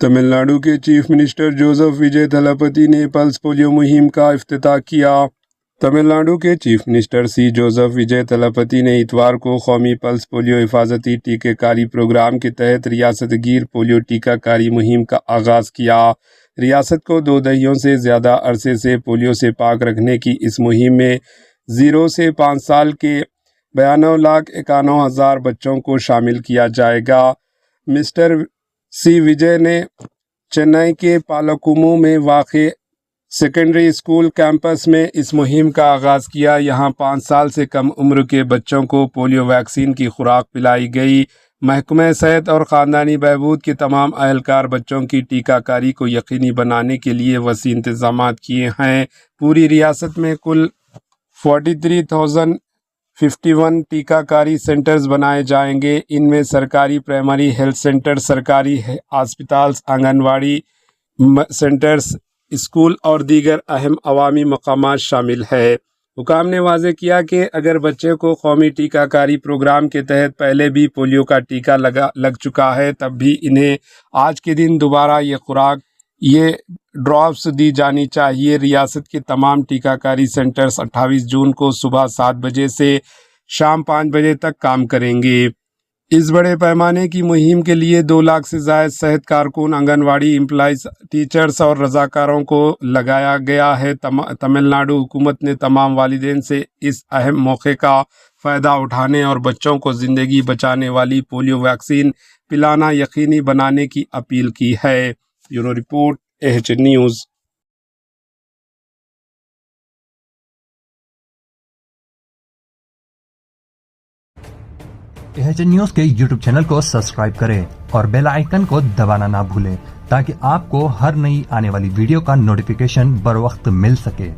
تمل ناڈو کے chief minister Joseph وجے تھلاپتی نے pulse polio مہم کا افتتاح کیا۔ تمل ناڈو کے چیف منسٹر سی جوزف وجے تھلاپتی نے اتوار کو قومی پلس پولیو حفاظتی ٹیکہ کاری پروگرام کے تحت ریاست گیر پولیو ٹیکہ کاری مہم کا آغاز کیا۔ ریاست کو 2 دہائیوں سے زیادہ عرصے سے پولیو سے پاک رکھنے کی اس مہم میں 0 سے 5 سال کے 92,91,000 بچوں کو شامل کیا جائے گا۔ مسٹر سی وجے نے چنئی کے پالاکومو میں واقع سیکنڈری اسکول کیمپس میں اس مہم کا آغاز کیا۔ یہاں 5 سال سے کم عمر کے بچوں کو پولیو ویکسین کی خوراک پلائی گئی۔ محکمہ صحت اور خاندانی بہبود کے تمام اہلکار بچوں کی ٹیکہ کاری کو یقینی بنانے کے لیے وسیع انتظامات کیے ہیں۔ پوری ریاست میں کل 43,051 ٹیکہ کاری سینٹرز بنائے جائیں گے۔ ان میں سرکاری پرائمری ہیلتھ سینٹر، سرکاری ہسپتال، آنگن واڑی سینٹرز، اسکول اور دیگر اہم عوامی مقامات شامل ہیں۔ حکام نے واضح کیا کہ اگر بچے کو قومی ٹیکہ کاری پروگرام کے تحت پہلے بھی پولیو کا ٹیکہ لگ چکا ہے، تب بھی انہیں آج کے دن دوبارہ یہ ڈراپس دی جانی چاہیے۔ ریاست کے تمام ٹیکہ کاری سینٹرز 28 جون کو صبح 7 بجے سے شام 5 بجے تک کام کریں گے۔ اس بڑے پیمانے کی مہم کے لیے 2 لاکھ سے زائد صحت کارکن، آنگن واڑی امپلائیز، ٹیچرز اور رضاکاروں کو لگایا گیا ہے۔ تمل ناڈو حکومت نے تمام والدین سے اس اہم موقع کا فائدہ اٹھانے اور بچوں کو زندگی بچانے والی پولیو ویکسین پلانا یقینی بنانے کی اپیل کی ہے۔ Bureau report, AHN news. AHN news کے YouTube چینل کو سبسکرائب کریں اور بیل آئیکن کو دبانا نہ بھولیں تاکہ آپ کو ہر نئی آنے والی ویڈیو کا نوٹیفیکیشن بر وقت مل سکے۔